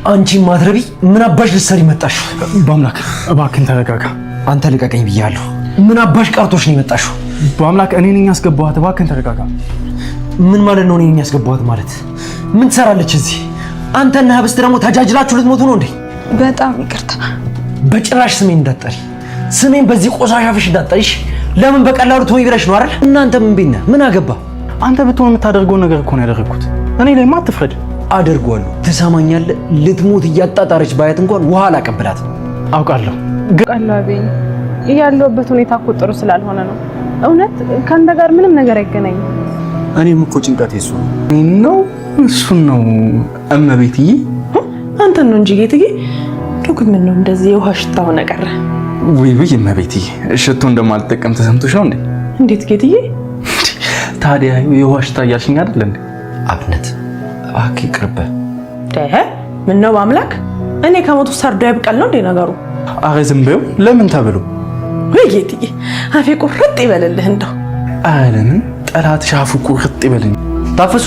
አንቺ ማትረቢ ምን አባሽ ልትሰሪ መጣሽ? በአምላክ እባክህን ተረጋጋ። አንተ ልቀቀኝ ብያለሁ። ምን አባሽ ቀርቶሽ ነው የመጣሽው? በአምላክ እኔ ነኝ ያስገባኋት። እባክህን ተረጋጋ። ምን ማለት ነው እኔ ነኝ ያስገባኋት ማለት? ምን ትሰራለች እዚህ? አንተና ህብስት ደግሞ ተጃጅላችሁ ልትሞቱ ነው እንዴ? በጣም ይቅርታ። በጭራሽ ስሜን እንዳትጠሪ። ስሜን በዚህ ቆሻሻፍሽ እንዳትጠሪሽ። ለምን በቀላሉ ትሆኝ ብለሽ ነው አይደል? እናንተ ምን ቤነ ምን አገባ? አንተ ብትሆን የምታደርገው ነገር እኮ ነው ያደረኩት። እኔ ላይ አትፍረድ። አደርጓለሁ። ትሰማኛለህ? ልትሞት እያጣጣረች ባያት እንኳን ውሃ አላቀብላት። አውቃለሁ ቀላቤኝ ያለውበት ሁኔታ እኮ ጥሩ ስላልሆነ ነው። እውነት ካንተ ጋር ምንም ነገር አይገናኝም። እኔም እኮ ጭንቀት የሱ ነው እሱን ነው እመቤትዬ። አንተን ነው እንጂ ጌትዬ። ዶግ ምን ነው እንደዚህ የውሃ ሽታ ሆነ ቀረ? ውይ እመቤትዬ፣ ሽቶ እንደማልጠቀም ተሰምቶሽ ነው እንዴ? እንዴት ጌትዬ? ታዲያ የውሃ ሽታ እያልሽኝ አይደል እንዴ? አብነት እባክህ ይቅርብህ። ምን ነው በአምላክ እኔ ከሞቱ ሰርዶ ያብቃል ነው እንዴ ነገሩ? አረ ዝም በይው። ለምን ተብሎ? ወይ ጌትዬ አፌ ቁርጥ ይበልልህ እንደው። አረ ለምን ጠላት ሻፉ ቁርጥ ይበልኝ። ታፈሱ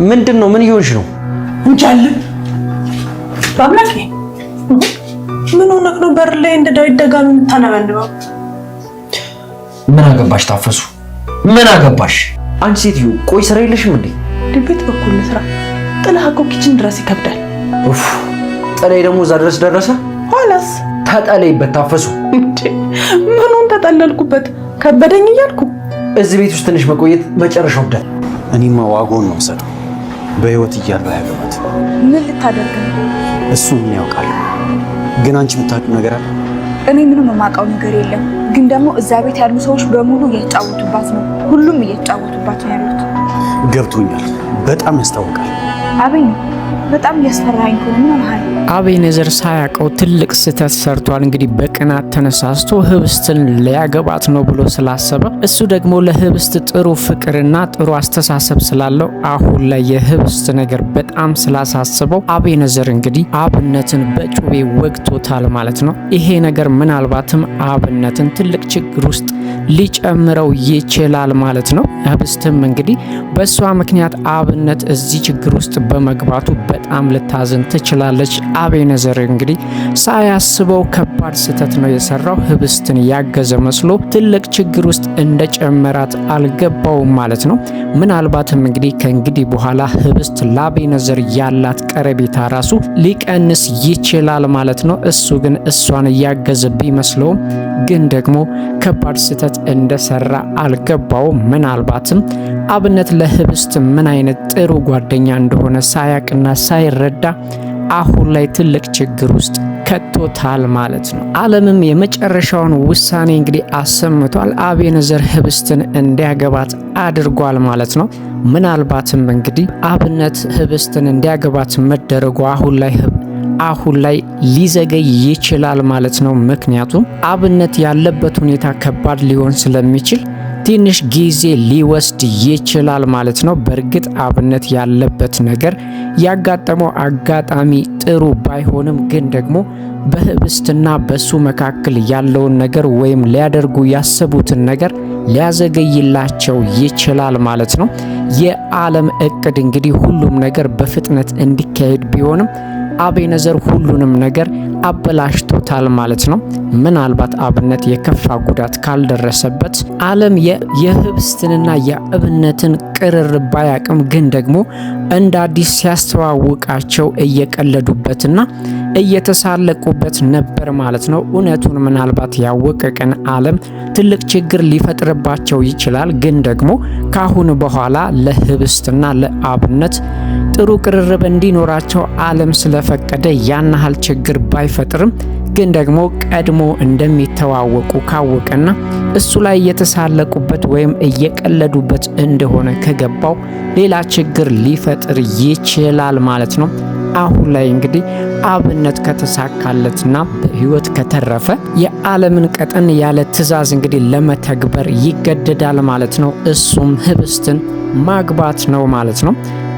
ምንድን ነው? ምን ይሆንሽ ነው? እንቻለ በአምላክ ምን ሆነክ ነው በር ላይ እንደ ዳዊት ደጋሚ የምታነበንበው? ምን አገባሽ? ታፈሱ ምን አገባሽ? አንቺ ሴትዮ ቆይ ስራ የለሽም እንዴ? ቤት በኩል ስራ ጥላህ እኮ ኪችን ድረስ ይከብዳል። ኡፍ ጠላይ ደግሞ እዛ ድረስ ደረሰ። ኋላስ ተጠለይበት። ታፈሱ ምኑን ተጠለልኩበት? ከበደኝ እያልኩ እዚህ ቤት ውስጥ ትንሽ መቆየት መጨረሻው ደል። እኔማ ዋጋውን ነው የምሰጠው። በህይወት እያለሁ ያገባት ምን ልታደርግ ነው? እሱ ምን ያውቃል? ግን አንቺ የምታውቂው ነገር አለ? እኔ ምንም የማውቀው ነገር የለም። ግን ደግሞ እዛ ቤት ያሉ ሰዎች በሙሉ እየተጫወቱባት ነው። ሁሉም እየተጫወቱባት ነው ያሉት። ገብቶኛል። በጣም ያስታውቃል። አቤኝ በጣም እያስፈራኝ ነው። ምን ሆነሃል? አቤኔዘር ሳያውቀው ትልቅ ስህተት ሰርቷል። እንግዲህ በቅናት ተነሳስቶ ህብስትን ሊያገባት ነው ብሎ ስላሰበ እሱ ደግሞ ለህብስት ጥሩ ፍቅርና ጥሩ አስተሳሰብ ስላለው አሁን ላይ የህብስት ነገር በጣም ስላሳስበው አቤኔዘር እንግዲህ አብነትን በጩቤ ወግቶታል ማለት ነው። ይሄ ነገር ምናልባትም አብነትን ትልቅ ችግር ውስጥ ሊጨምረው ይችላል ማለት ነው። ህብስትም እንግዲህ በሷ ምክንያት አብነት እዚህ ችግር ውስጥ በመግባቱ በጣም ልታዝን ትችላለች። አቤኔዘር እንግዲህ ሳያስበው ከባድ ስህተት ነው የሰራው። ህብስትን ያገዘ መስሎ ትልቅ ችግር ውስጥ እንደጨመራት አልገባውም ማለት ነው። ምናልባትም እንግዲህ ከእንግዲህ በኋላ ህብስት ለአቤኔዘር ያላት ቀረቤታ ራሱ ሊቀንስ ይችላል ማለት ነው። እሱ ግን እሷን እያገዘ ቢመስለውም ግን ደግሞ ከባድ ስህተት እንደሰራ አልገባውም። ምናልባትም አብነት ለህብስት ምን አይነት ጥሩ ጓደኛ እንደሆነ ሳያቅና ሳይረዳ አሁን ላይ ትልቅ ችግር ውስጥ ከቶታል ማለት ነው። ዓለምም የመጨረሻውን ውሳኔ እንግዲህ አሰምቷል። አቤኔዘር ህብስትን እንዲያገባት አድርጓል ማለት ነው። ምናልባትም እንግዲህ አብነት ህብስትን እንዲያገባት መደረጉ አሁን ላይ ሊዘገይ ይችላል ማለት ነው። ምክንያቱም አብነት ያለበት ሁኔታ ከባድ ሊሆን ስለሚችል ትንሽ ጊዜ ሊወስድ ይችላል ማለት ነው። በእርግጥ አብነት ያለበት ነገር ያጋጠመው አጋጣሚ ጥሩ ባይሆንም ግን ደግሞ በህብስትና በሱ መካከል ያለውን ነገር ወይም ሊያደርጉ ያሰቡትን ነገር ሊያዘገይላቸው ይችላል ማለት ነው። የዓለም እቅድ እንግዲህ ሁሉም ነገር በፍጥነት እንዲካሄድ ቢሆንም አቤኔዘር ሁሉንም ነገር አበላሽቶታል ማለት ነው። ምናልባት አብነት የከፋ ጉዳት ካልደረሰበት ዓለም የህብስትንና የአብነትን ቅርርብ ባያቅም ግን ደግሞ እንደ አዲስ ሲያስተዋውቃቸው እየቀለዱበትና እየተሳለቁበት ነበር ማለት ነው። እውነቱን ምናልባት ያወቀ ቀን ዓለም ትልቅ ችግር ሊፈጥርባቸው ይችላል። ግን ደግሞ ካሁን በኋላ ለህብስትና ለአብነት ጥሩ ቅርርብ እንዲኖራቸው ዓለም ስለፈቀደ ያን ያህል ችግር ባይፈጥርም ግን ደግሞ ቀድሞ እንደሚተዋወቁ ካወቀና እሱ ላይ የተሳለቁበት ወይም እየቀለዱበት እንደሆነ ከገባው ሌላ ችግር ሊፈጥር ይችላል ማለት ነው። አሁን ላይ እንግዲህ አብነት ከተሳካለትና በህይወት ከተረፈ የዓለምን ቀጠን ያለ ትዕዛዝ እንግዲህ ለመተግበር ይገደዳል ማለት ነው። እሱም ህብስትን ማግባት ነው ማለት ነው።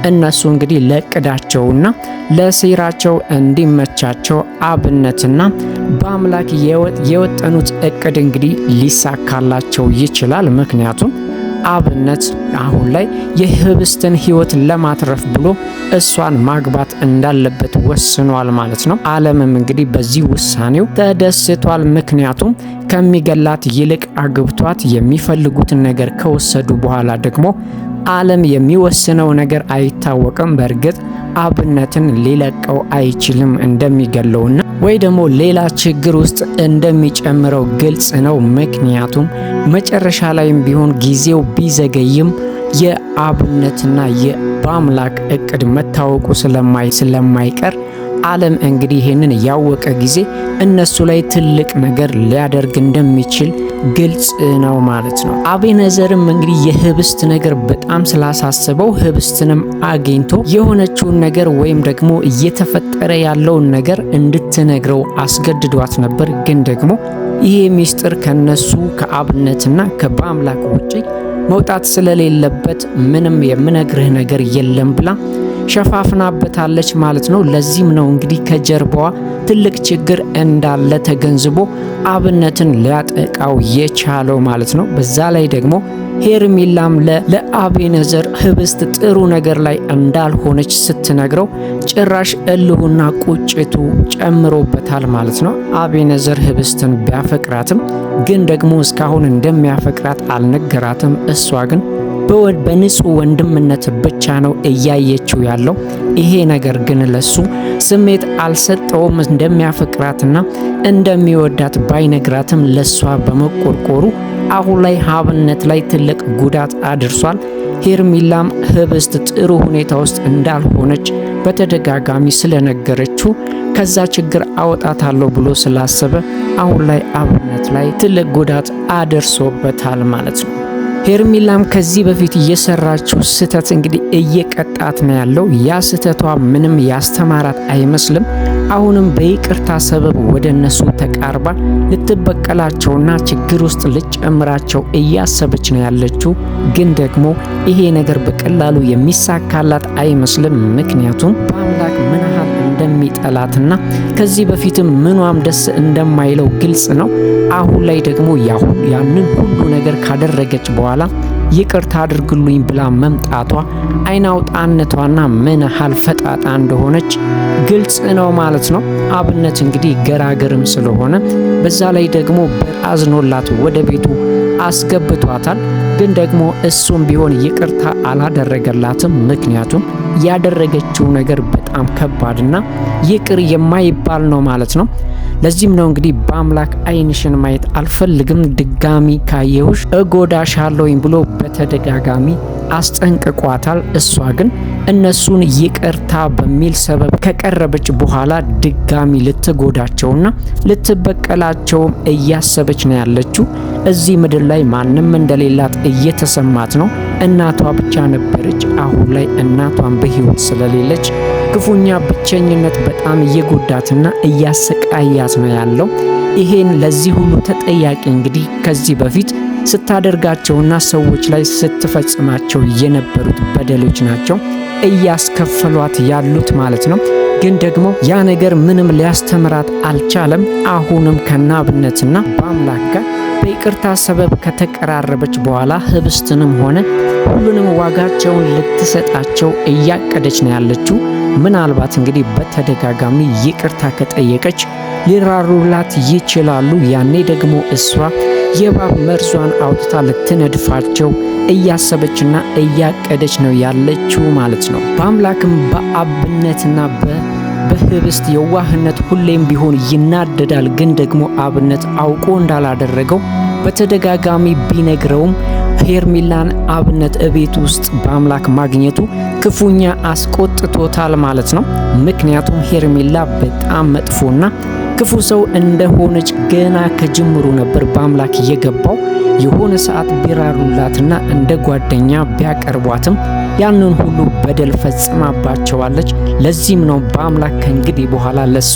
እነሱ እንግዲህ ለእቅዳቸውና ለሴራቸው እንዲመቻቸው አብነትና በአምላክ የወጠኑት እቅድ እንግዲህ ሊሳካላቸው ይችላል። ምክንያቱም አብነት አሁን ላይ የህብስትን ህይወት ለማትረፍ ብሎ እሷን ማግባት እንዳለበት ወስኗል ማለት ነው። ዓለምም እንግዲህ በዚህ ውሳኔው ተደስቷል። ምክንያቱም ከሚገላት ይልቅ አግብቷት የሚፈልጉትን ነገር ከወሰዱ በኋላ ደግሞ ዓለም የሚወስነው ነገር አይታወቅም። በእርግጥ አብነትን ሊለቀው አይችልም እንደሚገለውና ወይ ደግሞ ሌላ ችግር ውስጥ እንደሚጨምረው ግልጽ ነው። ምክንያቱም መጨረሻ ላይም ቢሆን ጊዜው ቢዘገይም የአብነትና የባምላክ እቅድ መታወቁ ስለማይቀር ዓለም እንግዲህ ይሄንን ያወቀ ጊዜ እነሱ ላይ ትልቅ ነገር ሊያደርግ እንደሚችል ግልጽ ነው ማለት ነው። አቤነዘርም እንግዲህ የህብስት ነገር በጣም ስላሳሰበው ህብስትንም አግኝቶ የሆነችውን ነገር ወይም ደግሞ እየተፈጠረ ያለውን ነገር እንድትነግረው አስገድዷት ነበር። ግን ደግሞ ይሄ ሚስጥር ከነሱ ከአብነትና ከባምላክ ውጪ መውጣት ስለሌለበት ምንም የምነግርህ ነገር የለም ብላ ሸፋፍናበታለች ማለት ነው። ለዚህም ነው እንግዲህ ከጀርባዋ ትልቅ ችግር እንዳለ ተገንዝቦ አብነትን ሊያጠቃው የቻለው ማለት ነው። በዛ ላይ ደግሞ ሄርሜላም ለአቤነዘር ህብስት ጥሩ ነገር ላይ እንዳልሆነች ስትነግረው ጭራሽ እልሁና ቁጭቱ ጨምሮበታል ማለት ነው። አቤነዘር ህብስትን ቢያፈቅራትም ግን ደግሞ እስካሁን እንደሚያፈቅራት አልነገራትም። እሷ ግን በንጹህ ወንድምነት ብቻ ነው እያየችው ያለው። ይሄ ነገር ግን ለሱ ስሜት አልሰጠውም። እንደሚያፈቅራትና እንደሚወዳት ባይነግራትም ለሷ በመቆርቆሩ አሁን ላይ አብነት ላይ ትልቅ ጉዳት አድርሷል። ሄርሜላም ህብስት ጥሩ ሁኔታ ውስጥ እንዳልሆነች በተደጋጋሚ ስለነገረችው ከዛ ችግር አወጣታለሁ ብሎ ስላሰበ አሁን ላይ አብነት ላይ ትልቅ ጉዳት አድርሶበታል ማለት ነው። ሄርሜላም ከዚህ በፊት እየሰራችው ስህተት እንግዲህ እየቀጣት ነው ያለው። ያ ስህተቷ ምንም ያስተማራት አይመስልም። አሁንም በይቅርታ ሰበብ ወደ እነሱ ተቃርባ ልትበቀላቸውና ችግር ውስጥ ልጨምራቸው እያሰበች ነው ያለችው። ግን ደግሞ ይሄ ነገር በቀላሉ የሚሳካላት አይመስልም። ምክንያቱም በአምላክ ምን ያህል እንደሚጠላትና ከዚህ በፊትም ምኗም ደስ እንደማይለው ግልጽ ነው። አሁን ላይ ደግሞ ያንን ሁሉ ነገር ካደረገች በኋላ ይቅርታ አድርግሉኝ ብላ መምጣቷ አይናውጣነቷና ምን ያህል ፈጣጣ እንደሆነች ግልጽ ነው ማለት ነው። አብነት እንግዲህ ገራገርም ስለሆነ በዛ ላይ ደግሞ በአዝኖላት ወደ ቤቱ አስገብቷታል። ግን ደግሞ እሱም ቢሆን ይቅርታ አላደረገላትም። ምክንያቱም ያደረገችው ነገር በጣም ከባድና ይቅር የማይባል ነው ማለት ነው። ለዚህም ነው እንግዲህ በአምላክ ዓይንሽን ማየት አልፈልግም፣ ድጋሚ ካየሁሽ እጎዳሻለሁኝ ብሎ በተደጋጋሚ አስጠንቅቋታል። እሷ ግን እነሱን ይቅርታ በሚል ሰበብ ከቀረበች በኋላ ድጋሚ ልትጎዳቸውና ልትበቀላቸውም እያሰበች ነው ያለችው። እዚህ ምድር ላይ ማንም እንደሌላት እየተሰማት ነው። እናቷ ብቻ ነበረች። አሁን ላይ እናቷን በህይወት ስለሌለች ክፉኛ ብቸኝነት በጣም እየጎዳትና እያሰቃያት ነው ያለው። ይሄን ለዚህ ሁሉ ተጠያቂ እንግዲህ ከዚህ በፊት ስታደርጋቸውና ሰዎች ላይ ስትፈጽማቸው የነበሩት በደሎች ናቸው እያስከፈሏት ያሉት ማለት ነው። ግን ደግሞ ያ ነገር ምንም ሊያስተምራት አልቻለም። አሁንም ከናብነትና በአምላክ ጋር በይቅርታ ሰበብ ከተቀራረበች በኋላ ህብስትንም ሆነ ሁሉንም ዋጋቸውን ልትሰጣቸው እያቀደች ነው ያለችው። ምናልባት እንግዲህ በተደጋጋሚ ይቅርታ ከጠየቀች ሊራሩላት ይችላሉ። ያኔ ደግሞ እሷ የእባብ መርዟን አውጥታ ልትነድፋቸው እያሰበችና እያቀደች ነው ያለችው ማለት ነው። በአምላክም በአብነትና በህብስት የዋህነት ሁሌም ቢሆን ይናደዳል። ግን ደግሞ አብነት አውቆ እንዳላደረገው በተደጋጋሚ ቢነግረውም ሄርሜላን አብነት እቤት ውስጥ በአምላክ ማግኘቱ ክፉኛ አስቆጥቶታል ማለት ነው። ምክንያቱም ሄርሜላ በጣም መጥፎና ክፉ ሰው እንደሆነች ገና ከጅምሩ ነበር በአምላክ እየገባው። የሆነ ሰዓት ቢራሩላትና እንደ ጓደኛ ቢያቀርቧትም ያንን ሁሉ በደል ፈጽማባቸዋለች። ለዚህም ነው በአምላክ ከእንግዲህ በኋላ ለሷ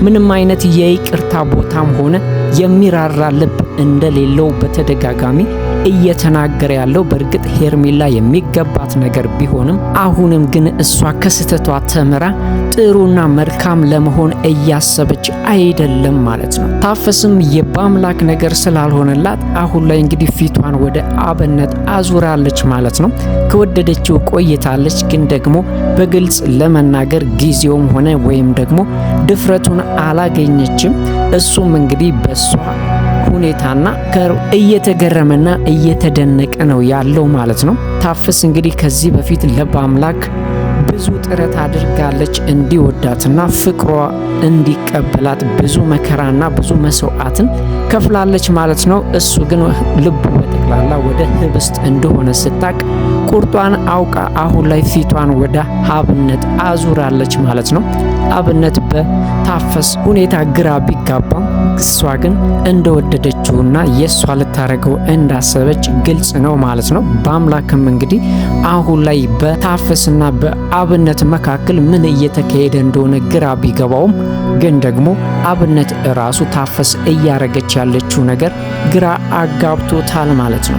ምንም አይነት የይቅርታ ቦታም ሆነ የሚራራ ልብ እንደሌለው በተደጋጋሚ እየተናገረ ያለው። በእርግጥ ሄርሜላ የሚገባት ነገር ቢሆንም አሁንም ግን እሷ ከስተቷ ተምራ ጥሩና መልካም ለመሆን እያሰበች አይደለም ማለት ነው። ታፈስም የባምላክ ነገር ስላልሆነላት አሁን ላይ እንግዲህ ፊቷን ወደ አብነት አዙራለች ማለት ነው። ከወደደችው ቆይታለች፣ ግን ደግሞ በግልጽ ለመናገር ጊዜውም ሆነ ወይም ደግሞ ድፍረቱን አላገኘችም። እሱም እንግዲህ በሷ ሁኔታና እየተገረመና እየተደነቀ ነው ያለው ማለት ነው። ታፈስ እንግዲህ ከዚህ በፊት ለባምላክ ብዙ ጥረት አድርጋለች እንዲወዳትና ፍቅሯ እንዲቀበላት ብዙ መከራና ብዙ መስዋዕትን ከፍላለች ማለት ነው። እሱ ግን ልቡ በጠቅላላ ወደ ህብስት እንደሆነ ስታቅ ቁርጧን አውቃ አሁን ላይ ፊቷን ወደ አብነት አዙራለች ማለት ነው። አብነት በታፈስ ሁኔታ ግራ ቢጋባም እሷ ግን እንደወደደችውና የሷ ልታረገው እንዳሰበች ግልጽ ነው ማለት ነው። ባምላክም እንግዲህ አሁን ላይ በታፈስና በአብነት መካከል ምን እየተካሄደ እንደሆነ ግራ ቢገባውም ግን ደግሞ አብነት ራሱ ታፈስ እያረገች ያለችው ነገር ግራ አጋብቶታል ማለት ነው።